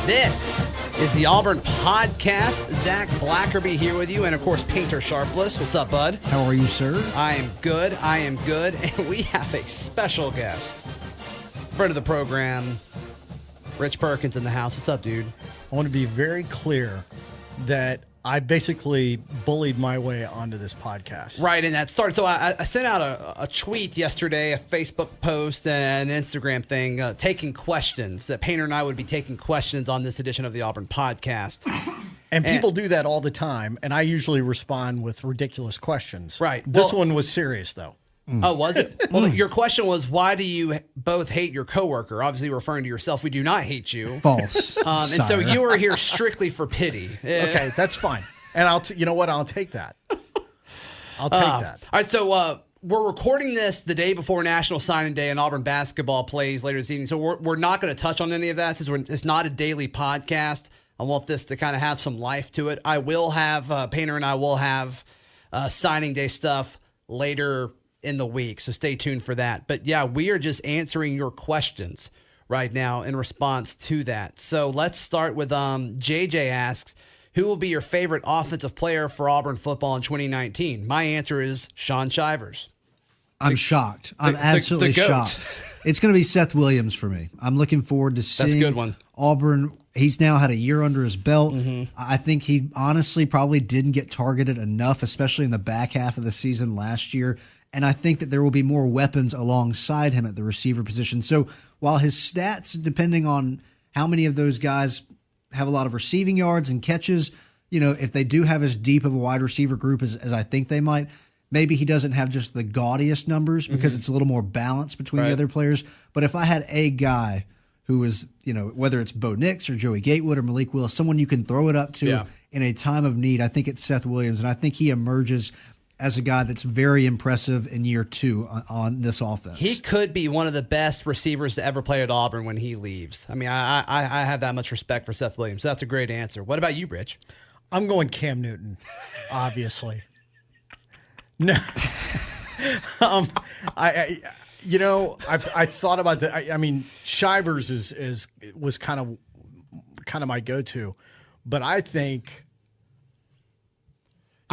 This is the Auburn podcast. Zach Blackerby here with you, and of course, Painter Sharpless. What's up, bud? How are you, sir? I am good, and we have a special guest. Friend of the program, Rich Perkins in the house. What's up, dude? I want to be very clear that I basically bullied my way onto this podcast. Right, and that started. So I sent out a tweet yesterday, a Facebook post, and an Instagram thing, taking questions. That Painter and I would be taking questions on this edition of the Auburn podcast. And people do that all the time, and I usually respond with ridiculous questions. Right. This one was serious, though. Oh, was it? Well, your question was, why do you both hate your coworker? Obviously referring to yourself. We do not hate you. False. And so you were here strictly for pity. Okay, that's fine. And you know what? I'll take that. I'll take that. All right, so we're recording this the day before National Signing Day, and Auburn basketball plays later this evening. So we're not going to touch on any of that since it's not a daily podcast. I want this to kind of have some life to it. I will have, Painter and I will have signing day stuff later in the week, so stay tuned for that. But yeah, we are just answering your questions right now in response to that. So let's start with JJ asks, who will be your favorite offensive player for Auburn football in 2019? My answer is Shaun Shivers. I'm shocked. I'm absolutely shocked. It's going to be Seth Williams for me. I'm looking forward to seeing That's a good one. Auburn. He's now had a year under his belt. Mm-hmm. I think he honestly probably didn't get targeted enough, especially in the back half of the season last year. And I think that there will be more weapons alongside him at the receiver position. So while his stats, depending on how many of those guys have a lot of receiving yards and catches, if they do have as deep of a wide receiver group as I think they might, maybe he doesn't have just the gaudiest numbers because it's a little more balanced between the other players. But if I had a guy who is, whether it's Bo Nix or Joey Gatewood or Malik Willis, someone you can throw it up to in a time of need, I think it's Seth Williams. And I think he emerges as a guy that's very impressive in year two on this offense. He could be one of the best receivers to ever play at Auburn when he leaves. I mean, I have that much respect for Seth Williams. That's a great answer. What about you, Rich? I'm going Cam Newton, obviously. No. I thought about that. I mean, Shivers was kind of my go-to, but I think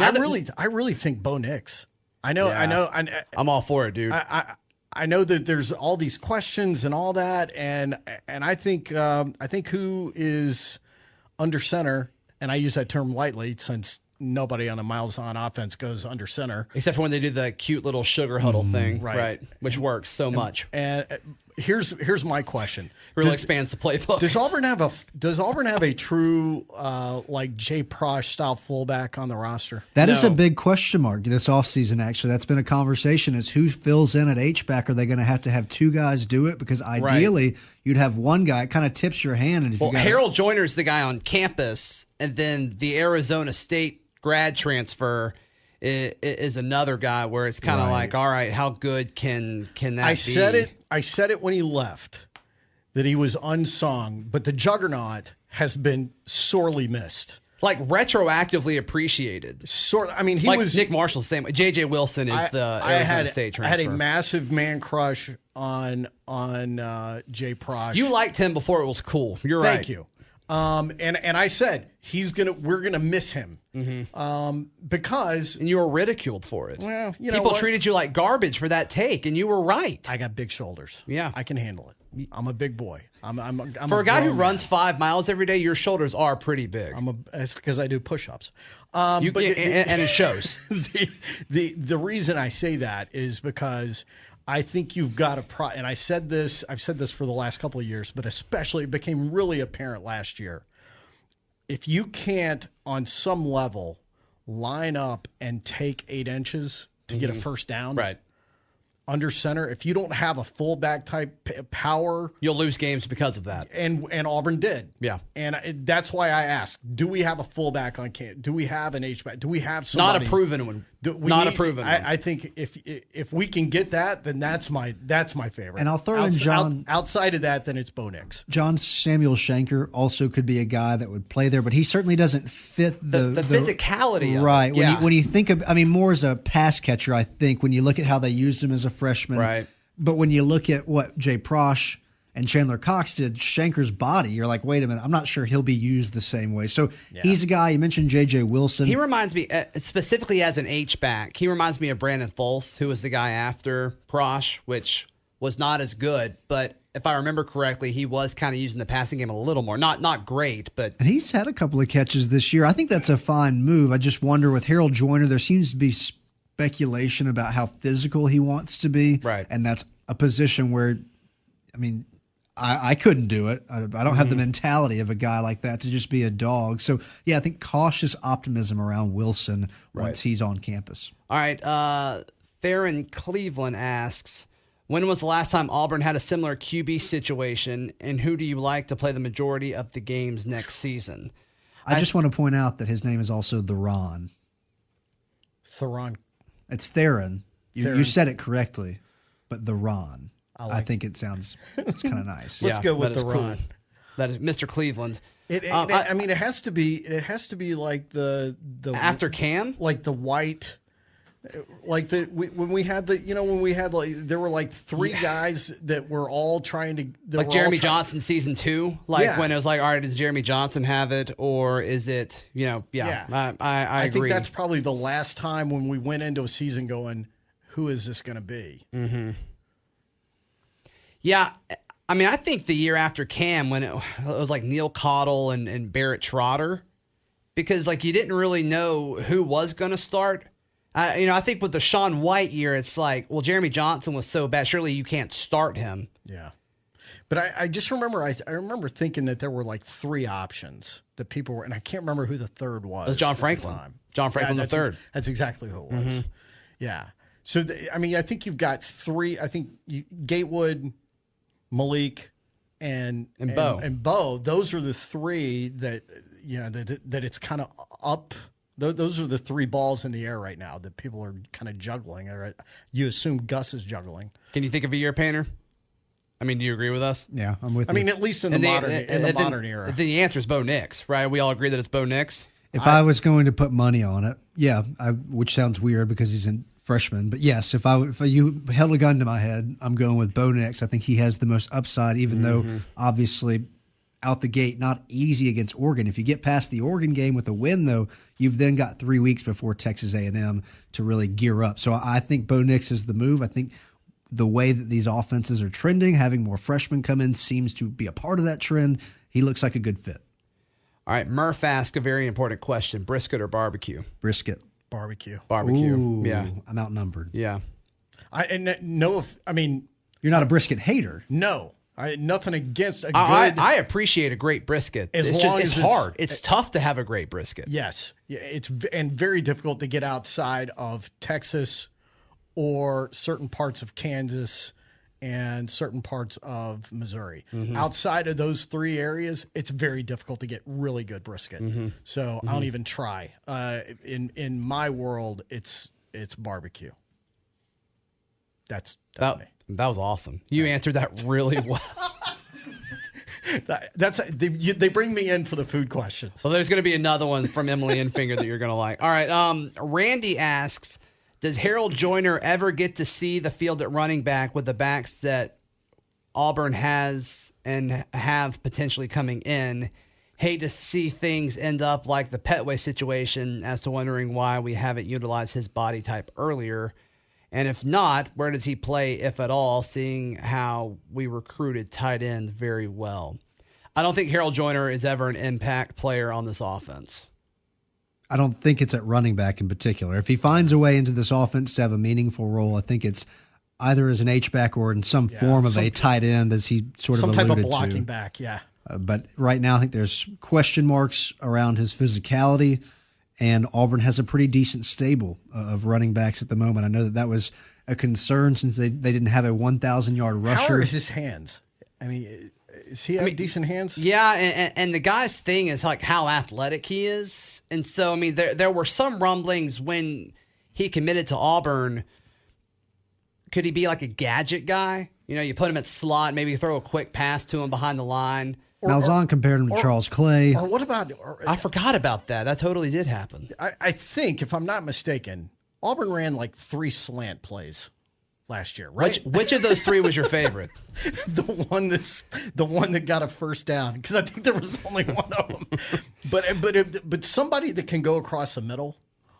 I really think Bo Nix. I'm all for it, dude. I know that there's all these questions and all that, and I think who is under center, and I use that term lightly since nobody on a Miles on offense goes under center. Except for when they do the cute little sugar huddle thing, right? Which works so much. And here's my question. Really expands the playbook. Does Auburn have a true like Jay Prosh style fullback on the roster? That is a big question mark this offseason, actually. That's been a conversation, is who fills in at H-back. Are they going to have two guys do it? Because ideally you'd have one guy. It kind of tips your hand. And if Harold Joyner's the guy on campus, and then the Arizona State grad transfer is another guy where it's kind of like, all right, how good can that be? I said it when he left, that he was unsung, but the juggernaut has been sorely missed. Like retroactively appreciated. He like was Nick Marshall's same. J.J. Wilson is the Arizona State transfer. I had a massive man crush on Jay Prosh. You liked him before it was cool. You're right. Thank you. And I said we're gonna miss him, because and you were ridiculed for it. Well, people treated you like garbage for that take, and you were right. I got big shoulders. Yeah, I can handle it. I'm a big boy. I'm for a guy who runs 5 miles every day. Your shoulders are pretty big. It's because I do push-ups. And it shows. The reason I say that is because I think you've got and I've said this for the last couple of years, but especially it became really apparent last year. If you can't, on some level, line up and take 8 inches to get a first down, right, under center, if you don't have a fullback type power, you'll lose games because of that. And Auburn did. Yeah. And that's why I asked, do we have a fullback on camp? Do we have an H-back? Do we have somebody? Not a proven one. A proven one. I think if we can get that, then that's my favorite. And I'll throw in John. Outside of that, then it's Bo Nix. John Samuel Shanker also could be a guy that would play there, but he certainly doesn't fit the physicality. Right. Of it. When you think of, more as a pass catcher, I think, when you look at how they used him as a freshman. Right. But when you look at what Jay Prosh and Chandler Cox did, Shanker's body, you're like, wait a minute, I'm not sure he'll be used the same way. So he's a guy, you mentioned J.J. Wilson. He reminds me, specifically as an H-back, he reminds me of Brandon Foles, who was the guy after Prosh, which was not as good, but if I remember correctly, he was kind of using the passing game a little more. Not great, but... And he's had a couple of catches this year. I think that's a fine move. I just wonder with Harold Joyner, there seems to be speculation about how physical he wants to be. Right. And that's a position where, I mean, I couldn't do it. I don't have the mentality of a guy like that to just be a dog. So, yeah, I think cautious optimism around Wilson once he's on campus. All right. Theron Cleveland asks, when was the last time Auburn had a similar QB situation, and who do you like to play the majority of the games next season? I just want to point out that his name is also Theron. Theron. It's Theron. You said it correctly, but Theron. I think it's kind of nice. Let's go with Theron. Cool. That is Mr. Cleveland. I mean, it has to be like the after Cam, like the white. Like when we had there were like three guys that were all trying to like Jeremy Johnson season 2, when it was like, all right, does Jeremy Johnson have it or is it I agree. think that's probably the last time when we went into a season going, who is this going to be? Mm-hmm. Yeah, I mean, I think the year after Cam when it was like Neil Cottle and Barrett Trotter, because like you didn't really know who was going to start. I think with the Shaun White year, it's like, well, Jeremy Johnson was so bad. Surely you can't start him. Yeah. But I just remember, I remember thinking that there were like 3 options that people were, and I can't remember who the third was. It was John Franklin. John Franklin the third. That's exactly who it was. Mm-hmm. Yeah. So, I think you've got 3, I think Gatewood, Malik, and Bo. Those are the 3 that, that it's kind of up. Those are the 3 balls in the air right now that people are kind of juggling. You assume Gus is juggling. Can you think of a year, Painter? I mean, do you agree with us? Yeah, I'm with you. I mean, at least in the modern era. The answer is Bo Nix, right? We all agree that it's Bo Nix. If I was going to put money on it, which sounds weird because he's a freshman, but yes, if you held a gun to my head, I'm going with Bo Nix. I think he has the most upside, even though obviously out the gate, not easy against Oregon. If you get past the Oregon game with a win, though, you've then got 3 weeks before Texas A&M to really gear up. So I think Bo Nix is the move. I think the way that these offenses are trending, having more freshmen come in seems to be a part of that trend. He looks like a good fit. All right, Murph asked a very important question: brisket or barbecue? Brisket. Barbecue. Ooh, yeah. I'm outnumbered. Yeah. You're not a brisket hater. No. Nothing against a good. I appreciate a great brisket. It's hard. It's tough to have a great brisket. Yes, it's very difficult to get outside of Texas or certain parts of Kansas and certain parts of Missouri. Mm-hmm. Outside of those 3 areas, it's very difficult to get really good brisket. Mm-hmm. So I don't even try. In my world, it's barbecue. That's me. That was awesome. You answered that really well. They bring me in for the food questions. So there's going to be another one from Emily Infinger that you're going to like. All right. Randy asks, does Harold Joyner ever get to see the field at running back with the backs that Auburn has and have potentially coming in? Hate to see things end up like the Petway situation as to wondering why we haven't utilized his body type earlier. And if not, where does he play, if at all, seeing how we recruited tight end very well? I don't think Harold Joyner is ever an impact player on this offense. I don't think it's at running back in particular. If he finds a way into this offense to have a meaningful role, I think it's either as an H-back or in some form of a tight end, as he sort of alluded to. Some type of blocking back, yeah. But right now, I think there's question marks around his physicality. And Auburn has a pretty decent stable of running backs at the moment. I know that was a concern since they didn't have a 1,000-yard rusher. How are his hands? I mean, does he have decent hands? Yeah, and the guy's thing is like how athletic he is. And so, I mean, there were some rumblings when he committed to Auburn. Could he be like a gadget guy? You put him at slot, maybe throw a quick pass to him behind the line. Malzahn compared him to Charles Clay. Or what about... I forgot about that. That totally did happen. I think, if I'm not mistaken, Auburn ran like 3 slant plays last year, right? Which of those three was your favorite? the one that got a first down, because I think there was only one of them. But somebody that can go across the middle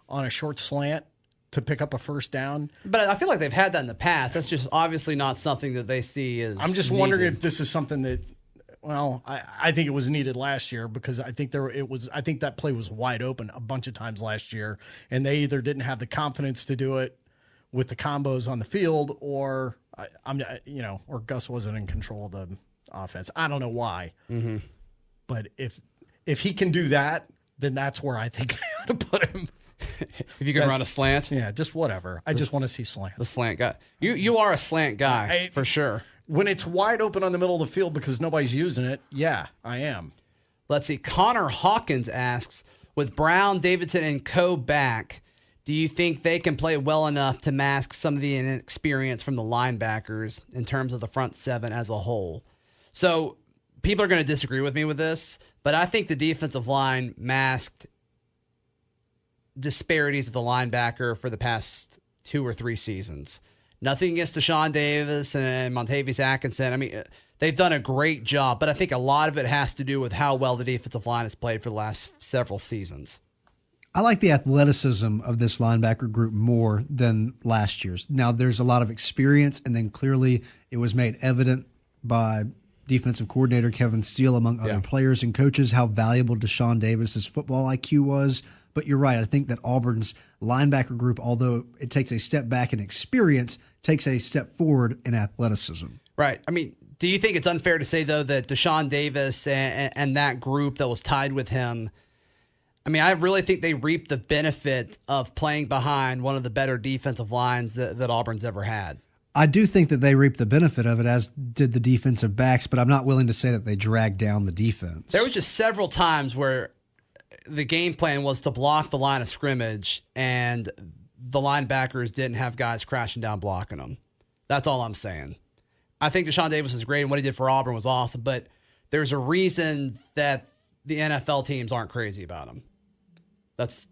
on a short slant to pick up a first down. But I feel like they've had that in the past. That's just obviously not something that they see as I'm just needed. wondering if this is something that, well, I think it was needed last year, because I think I think that play was wide open a bunch of times last year, and they either didn't have the confidence to do it with the combos on the field, or or Gus wasn't in control of the offense. I don't know why. Mm-hmm. But if he can do that, then that's where I think they ought to put him. If you can run a slant? Yeah, just whatever. I just want to see slants. The slant guy. You are a slant guy, for sure. When it's wide open on the middle of the field because nobody's using it, yeah, I am. Let's see. Connor Hawkins asks, with Brown, Davidson, and Co. back, do you think they can play well enough to mask some of the inexperience from the linebackers in terms of the front seven as a whole? So people are going to disagree with me with this, but I think the defensive line masked disparities of the linebacker for the past 2 or 3 seasons. Nothing against Deshaun Davis and Montavious Atkinson. I mean, they've done a great job, but I think a lot of it has to do with how well the defensive line has played for the last several seasons. I like the athleticism of this linebacker group more than last year's. Now, there's a lot of experience, and then clearly it was made evident by defensive coordinator Kevin Steele, among other players and coaches, how valuable Deshaun Davis's football IQ was. But you're right. I think that Auburn's linebacker group, although it takes a step back in experience, takes a step forward in athleticism. Right. I mean, do you think it's unfair to say, though, that Deshaun Davis and that group that was tied with him, I mean, I really think they reaped the benefit of playing behind one of the better defensive lines that Auburn's ever had. I do think that they reaped the benefit of it, as did the defensive backs, but I'm not willing to say that they dragged down the defense. There was just several times where the game plan was to block the line of scrimmage, and the linebackers didn't have guys crashing down blocking them. That's all I'm saying. I think Deshaun Davis is great, and what he did for Auburn was awesome, but there's a reason that the NFL teams aren't crazy about him. That's.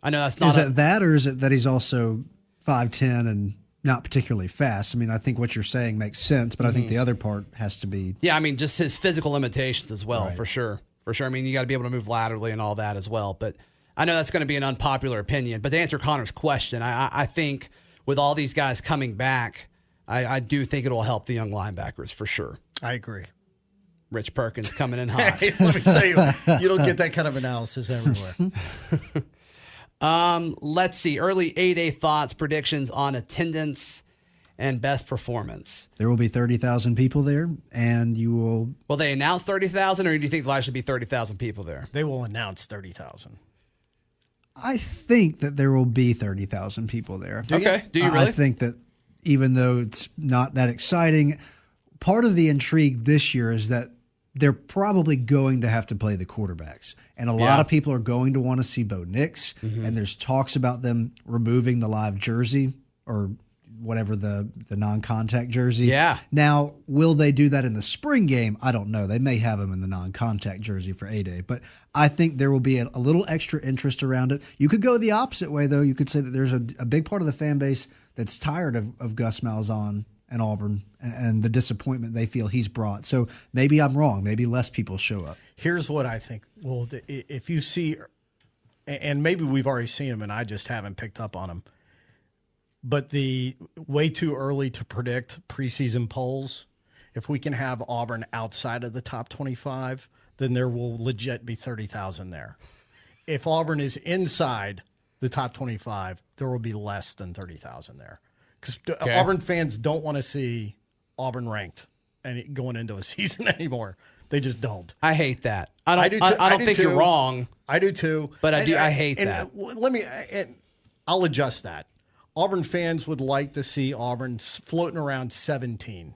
I know that's not. Is it that, or is it that he's also 5'10" and not particularly fast? I mean, I think what you're saying makes sense, but I think the other part has to be. Yeah, I mean, just his physical limitations as well, Right. for sure. For sure. I mean, you got to be able to move laterally and all that as well. But I know that's going to be an unpopular opinion. But to answer Connor's question, I think with all these guys coming back, I do think it will help the young linebackers for sure. I agree. Rich Perkins coming in hot. Hey, let me tell you, you don't get that kind of analysis everywhere. Let's see. Early 8A thoughts, predictions on attendance and best performance. There will be 30,000 people there, and you will. Will they announce 30,000, or do you think there'll actually be 30,000 people there? They will announce 30,000. I think that there will be 30,000 people there. Okay. Do you really? I think that even though it's not that exciting, part of the intrigue this year is that they're probably going to have to play the quarterbacks. And a lot of people are going to want to see Bo Nix, and there's talks about them removing the live jersey or whatever the non-contact jersey. Yeah. Now, will they do that in the spring game? I don't know. They may have him in the non-contact jersey for A-Day. But I think there will be a little extra interest around it. You could go the opposite way, though. You could say that there's a big part of the fan base that's tired of Gus Malzahn and Auburn and the disappointment they feel he's brought. So maybe I'm wrong. Maybe less people show up. Here's what I think. Well, if you see, and maybe we've already seen him and I just haven't picked up on him, but the way too early to predict preseason polls, if we can have Auburn outside of the top 25, then there will legit be 30,000 there. If Auburn is inside the top 25, there will be less than 30,000 there. Because Auburn fans don't want to see Auburn ranked and going into a season anymore. They just don't. I hate that. I don't think you're wrong. I do too. But I hate that. I'll adjust that. Auburn fans would like to see Auburn floating around 17.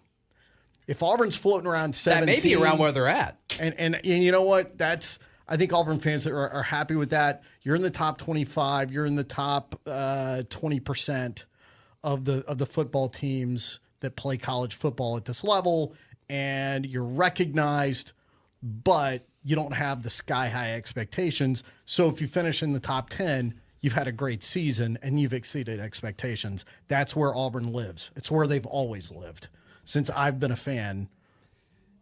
If Auburn's floating around 17, that may be around where they're at. And you know what? I think Auburn fans are happy with that. You're in the top 25. You're in the top 20% of the football teams that play college football at this level, and you're recognized, but you don't have the sky high expectations. So if you finish in the top 10, you've had a great season and you've exceeded expectations. That's where Auburn lives. It's where they've always lived since I've been a fan.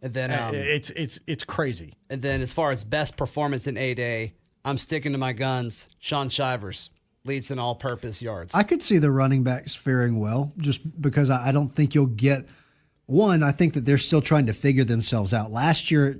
And then it's crazy. And then as far as best performance in A-Day, I'm sticking to my guns. Shaun Shivers leads in all-purpose yards. I could see the running backs faring well just because I don't think you'll get one. I think that they're still trying to figure themselves out. Last year,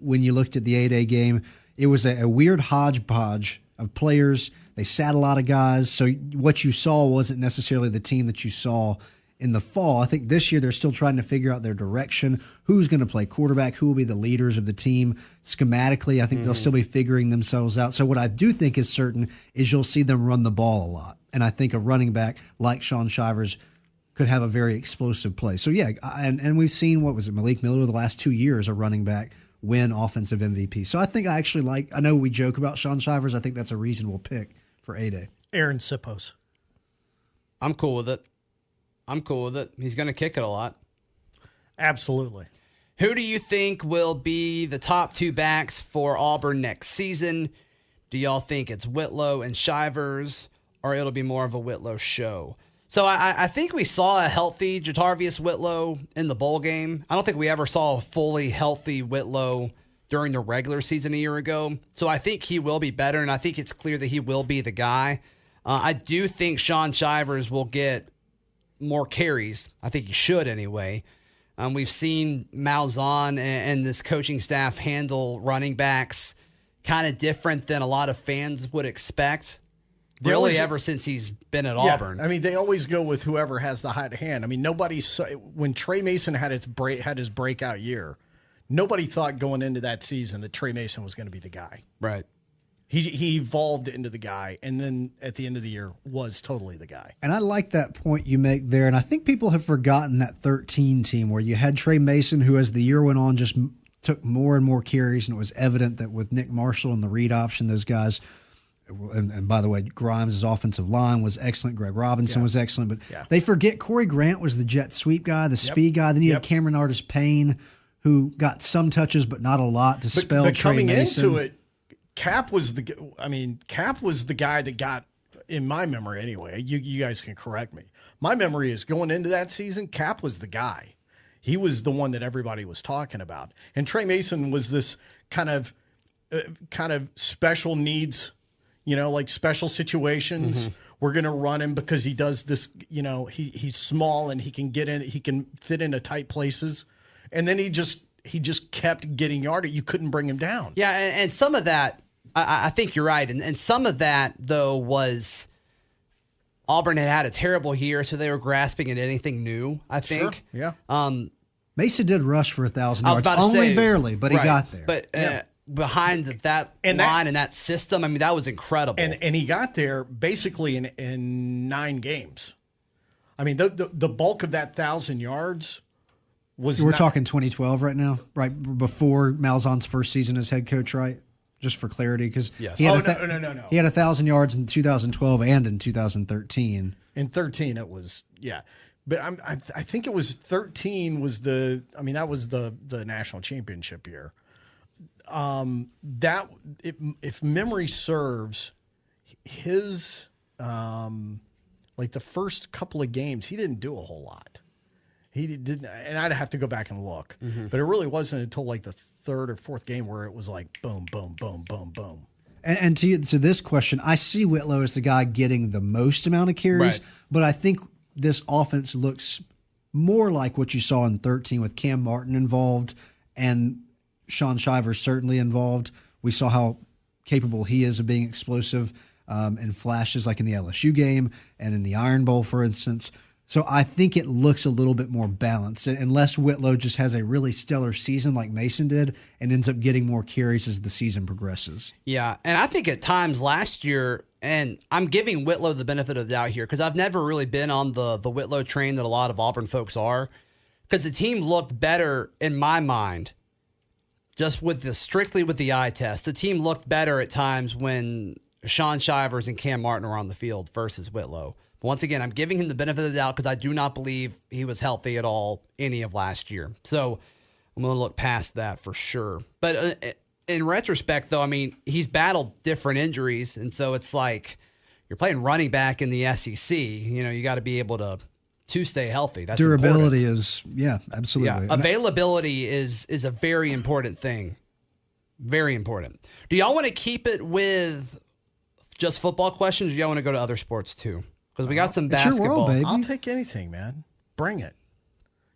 when you looked at the A-Day game, it was a weird hodgepodge of players. They sat a lot of guys. So what you saw wasn't necessarily the team that you saw in the fall. I think this year they're still trying to figure out their direction, who's going to play quarterback, who will be the leaders of the team. Schematically, I think they'll still be figuring themselves out. So what I do think is certain is you'll see them run the ball a lot. And I think a running back like Shaun Shivers could have a very explosive play. So, yeah, and we've seen, Malik Miller the last 2 years, a running back win offensive MVP. So I think I actually I know we joke about Shaun Shivers. I think that's a reasonable pick for A-Day. Aaron Sippos. I'm cool with it. He's going to kick it a lot. Absolutely. Who do you think will be the top two backs for Auburn next season? Do y'all think it's Whitlow and Shivers, or it'll be more of a Whitlow show? So I think we saw a healthy Jatarvius Whitlow in the bowl game. I don't think we ever saw a fully healthy Whitlow during the regular season a year ago. So I think he will be better, and I think it's clear that he will be the guy. I do think Shaun Shivers will get more carries. I think he should anyway. We've seen Malzahn and this coaching staff handle running backs kind of different than a lot of fans would expect. Really, ever since he's been at Auburn. I mean, they always go with whoever has the hot hand. I mean, when Trey Mason had his breakout year, nobody thought going into that season that Trey Mason was going to be the guy. Right. He evolved into the guy, and then at the end of the year was totally the guy. And I like that point you make there. And I think people have forgotten that 13 team where you had Trey Mason, who as the year went on just took more and more carries, and it was evident that with Nick Marshall and the read option, those guys – and by the way, Grimes' offensive line was excellent. Greg Robinson was excellent. But they forget Corey Grant was the jet sweep guy, the speed guy. Then you had Cameron Artis-Payne, who got some touches but not a lot to spell but Trey coming Mason. Into it, Cap was the guy that got, in my memory anyway, you guys can correct me. My memory is going into that season, Cap was the guy. He was the one that everybody was talking about. And Trey Mason was this kind of special needs, like special situations. We're going to run him because he does this, he's small and he can fit into tight places. And then he just kept getting yarded. You couldn't bring him down. Yeah, and some of that, I think you're right. And some of that, though, was Auburn had a terrible year, so they were grasping at anything new, I think. Sure. Yeah. Mason did rush for 1,000 yards. Only barely, but he got there. But behind that line and that system, I mean, that was incredible. And he got there basically in 9 games. I mean, the bulk of that 1,000 yards was. We're talking 2012 right now, right before Malzahn's first season as head coach, right? Just for clarity, because no. He had 1,000 yards in 2012 and in 2013. In 13, it was but I think it was 13 was that was the national championship year. If memory serves, his the first couple of games, he didn't do a whole lot. He didn't, and I'd have to go back and look. But it really wasn't until the third or fourth game where it was boom, boom, boom, boom, boom. And to this question, I see Whitlow as the guy getting the most amount of carries, but I think this offense looks more like what you saw in 13 with Cam Martin involved and Shaun Shivers certainly involved. We saw how capable he is of being explosive in flashes like in the LSU game and in the Iron Bowl, for instance. So I think it looks a little bit more balanced, unless Whitlow just has a really stellar season like Mason did and ends up getting more carries as the season progresses. Yeah, and I think at times last year, and I'm giving Whitlow the benefit of the doubt here because I've never really been on the Whitlow train that a lot of Auburn folks are, because the team looked better in my mind. Just strictly with the eye test, the team looked better at times when Shaun Shivers and Cam Martin were on the field versus Whitlow. But once again, I'm giving him the benefit of the doubt because I do not believe he was healthy at all any of last year. So I'm going to look past that for sure. But in retrospect, though, I mean, he's battled different injuries, and so it's you're playing running back in the SEC. You got to be able to stay healthy. That's durability important. is absolutely. Yeah, availability is a very important thing. Very important. Do y'all want to keep it with just football questions, or do y'all want to go to other sports too? Because we got some It's your basketball. world, baby. I'll take anything, man. Bring it.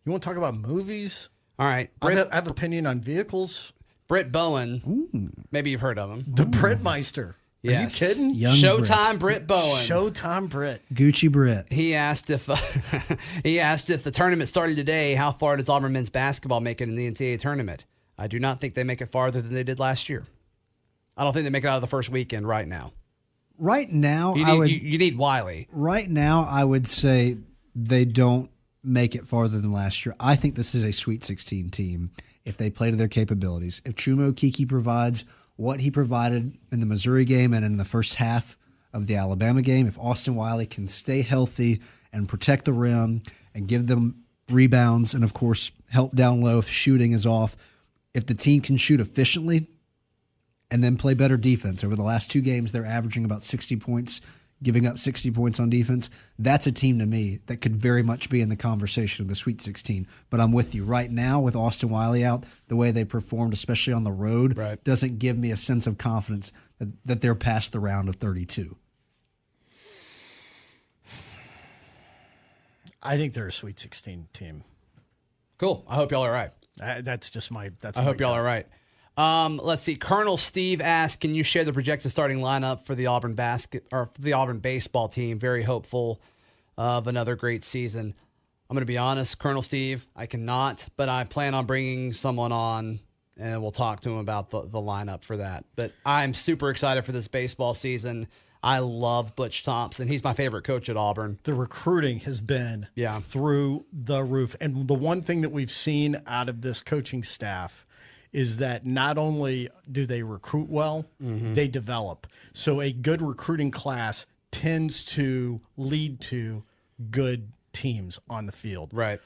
You want to talk about movies? All right. I have opinion on vehicles. Britt Bowen. Maybe you've heard of him. The Britmeister. Yes. Are you kidding? Young Showtime Britt Bowen. Showtime Brit. Gucci Brit. He asked if the tournament started today, how far does Auburn men's basketball make it in the NCAA tournament? I do not think they make it farther than they did last year. I don't think they make it out of the first weekend right now. Right now, You need Wiley. Right now, I would say they don't make it farther than last year. I think this is a Sweet 16 team if they play to their capabilities. If Chumo Kiki provides what he provided in the Missouri game and in the first half of the Alabama game, if Austin Wiley can stay healthy and protect the rim and give them rebounds and, of course, help down low if shooting is off, if the team can shoot efficiently and then play better defense. Over the last 2 games, they're averaging about 60 points, giving up 60 points on defense. That's a team to me that could very much be in the conversation of the Sweet 16. But I'm with you. Right now, with Austin Wiley out, the way they performed, especially on the road, doesn't give me a sense of confidence that they're past the round of 32. I think they're a Sweet 16 team. Cool. I hope y'all are right. That's just my. I hope y'all are right. Let's see. Colonel Steve asked, "Can you share the projected starting lineup for the Auburn baseball team? Very hopeful of another great season." I'm going to be honest, Colonel Steve, I cannot, but I plan on bringing someone on, and we'll talk to him about the lineup for that. But I'm super excited for this baseball season. I love Butch Thompson. He's my favorite coach at Auburn. The recruiting has been through the roof. And the one thing that we've seen out of this coaching staff is that not only do they recruit well, they develop. So a good recruiting class tends to lead to good teams on the field. Right.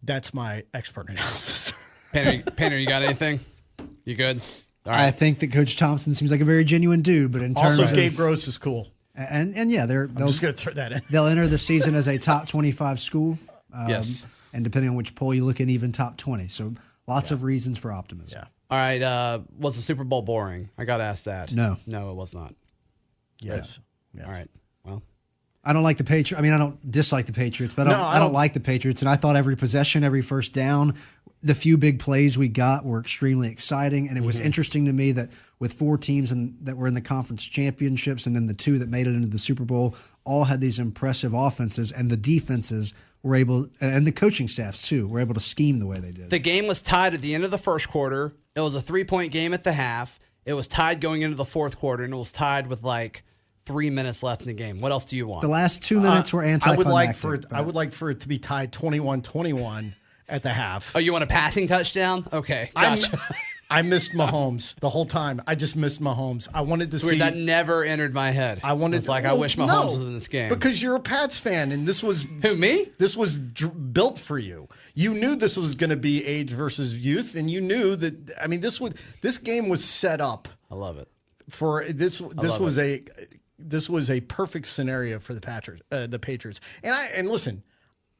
That's my expert analysis. Painter, you got anything? You good? All right. I think that Coach Thompson seems like a very genuine dude, but in terms also, of Gabe Gross is cool. And yeah, I'm just going to throw that in. They'll enter the season as a top 25 school. Yes. And depending on which poll you look at, even top 20. So lots of reasons for optimism. Yeah. All right. Was the Super Bowl boring? I got to ask that. No, it was not. Yes. All right. Well, I don't like the Patriots. I mean, I don't dislike the Patriots, but I don't like the Patriots. And I thought every possession, every first down, the few big plays we got were extremely exciting. And it was interesting to me that with 4 teams that were in the conference championships and then the 2 that made it into the Super Bowl, all had these impressive offenses, and the defenses were able, and the coaching staffs too, were able to scheme the way they did. the game was tied at the end of the first quarter. It was a 3-point game at the half. It was tied going into the fourth quarter, and it was tied with like 3 minutes left in the game. What else do you want? The last 2 minutes were anticlimactic. I would like for it to be tied 21-21 at the half. Oh, you want a passing touchdown? Okay, gotcha. I missed Mahomes the whole time. I just missed Mahomes. I wanted to see. That never entered my head. I wish Mahomes was in this game. Because you're a Pats fan, and this was Who, me? This was built for you. You knew this was going to be age versus youth, and you knew that. I mean, this game was set up. I love it. For this was a perfect scenario for the Patriots. And listen,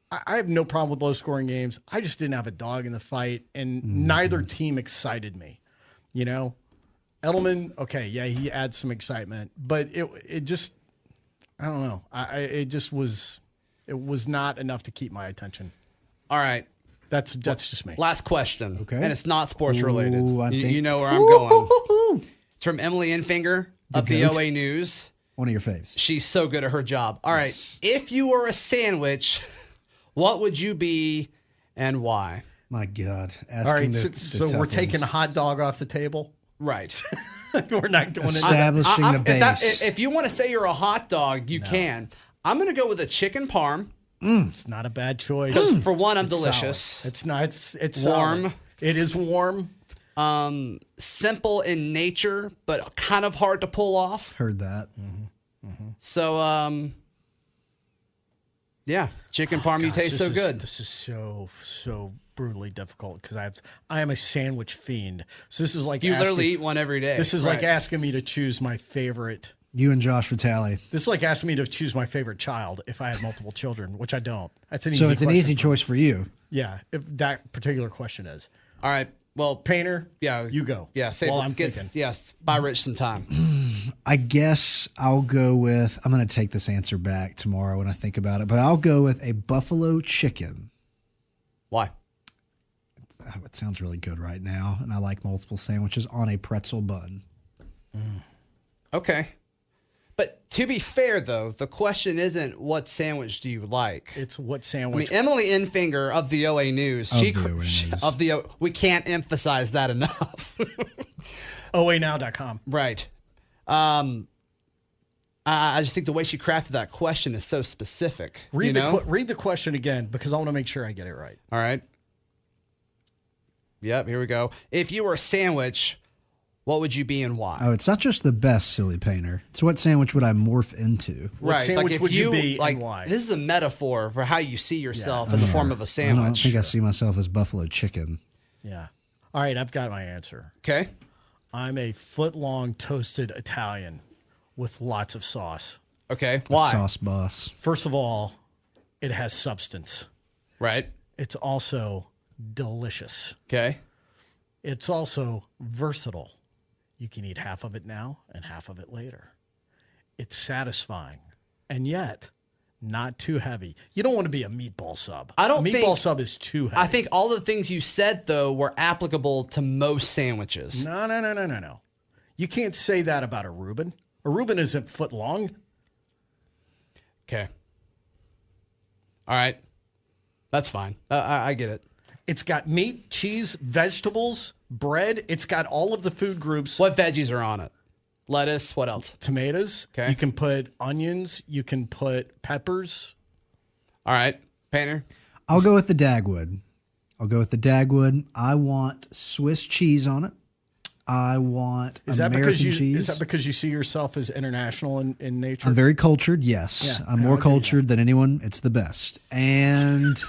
I have no problem with low-scoring games. I just didn't have a dog in the fight, and neither team excited me. You know, Edelman, okay, yeah, he adds some excitement, but it just, I don't know. It was not enough to keep my attention. All right. That's just me. Last question. Okay. And it's not sports related. think- You know where I'm going. It's from Emily Infinger of the goat. OA News. One of your faves. She's so good at her job. All right. Yes. If you were a sandwich, what would you be and why? My God. All right, the so tough we're ones. taking a hot dog off the table. Right. We're not going into Establishing the base. If you want to say you're a hot dog, you can. I'm going to go with a chicken parm. It's not a bad choice. Because for one, I'm It's delicious. solid. It's not. It's Warm. solid. It is warm. Simple in nature, but kind of hard to pull off. Heard that. So, yeah, chicken parm. You Gosh, taste so good. This is so brutally difficult because I am a sandwich fiend. So this is like You literally eat one every day. This is like Right. asking me to choose my favorite You and Josh Vitale. This is like asking me to choose my favorite child if I had multiple children, which I don't. That's an easy So it's an question easy choice for you. Yeah, if that particular question is. All right. Well, Painter, yeah, you go. Yeah, while I'm thinking. Yes, buy Rich some time. I guess I'll go with, I'm going to take this answer back tomorrow when I think about it, but I'll go with a buffalo chicken. Why? It sounds really good right now, and I like multiple sandwiches on a pretzel bun. Okay. But to be fair, though, the question isn't what sandwich do you like? It's what I sandwich. mean, Emily Infinger of the OA News. We can't emphasize that enough. OAnow.com. Right. I just think the way she crafted that question is so specific. Read the question again because I want to make sure I get it right. All right. Yep, here we go. If you were a sandwich, what would you be and why? Oh, it's not just the best, silly painter. It's what sandwich would I morph into? What sandwich if would you be and why? This is a metaphor for how you see yourself in the form of a I sandwich. don't think I see myself as buffalo chicken. Yeah. All right, I've got my answer. Okay. I'm a foot-long toasted Italian with lots of sauce. Okay. Why? Sauce boss. First of all, it has substance. Right. It's also delicious. Okay. It's also versatile. You can eat half of it now and half of it later. It's satisfying and yet not too heavy. You don't want to be a meatball sub. Meatball sub is too heavy. I think all the things you said, though, were applicable to most sandwiches. No. You can't say that about a Reuben. A Reuben isn't foot long. Okay. All right. That's fine. I get it. It's got meat, cheese, vegetables, bread. It's got all of the food groups. What veggies are on it? Lettuce. What else? Tomatoes. Okay. You can put onions. You can put peppers. All right. Painter. I'll go with the Dagwood. I want Swiss cheese on it. I want American cheese. Is that because you see yourself as international in nature? I'm very cultured, yes. I'm more cultured than anyone. It's the best. And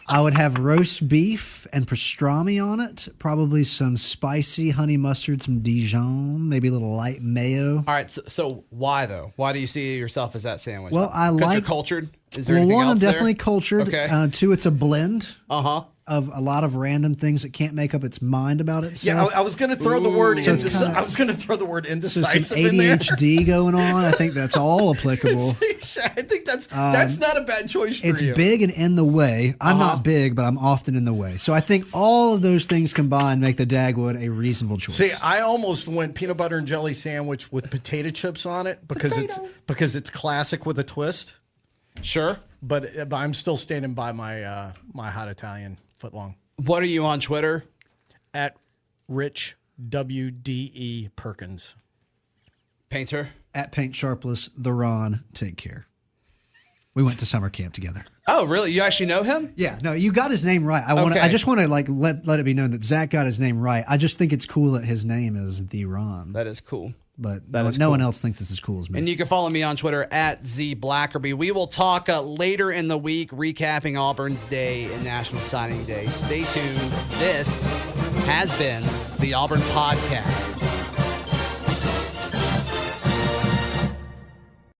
I would have roast beef and pastrami on it. Probably some spicy honey mustard, some Dijon, maybe a little light mayo. All right. So why, though? Why do you see yourself as that sandwich? Well, I 'Cause like... you're cultured? Is there anything one, else I'm definitely there? cultured. Okay. Two, it's a blend. Uh-huh. Of a lot of random things that can't make up its mind about itself. Yeah, I was going to throw the word I was going to throw the word So indecisive some in there. ADHD going on. I think that's all applicable. I think that's not a bad choice for It's you. big and in the way. I'm not big, but I'm often in the way. So I think all of those things combined make the Dagwood a reasonable choice. See, I almost went peanut butter and jelly sandwich with potato chips on it because it's classic with a twist. Sure. But I'm still standing by my my hot Italian footlong. What are you on Twitter? At Rich WDE Perkins. Painter. At Paint Sharpless, the Ron, take care. We went to summer camp together. Oh, really? You actually know him? Yeah, no, you got his name right. I just want to let it be known that Zach got his name right. I just think it's cool that his name is the Ron. That is cool. But no one else thinks it's as cool as me. And you can follow me on Twitter at @ZBlackerby. We will talk later in the week, recapping Auburn's day and National Signing Day. Stay tuned. This has been the Auburn Podcast.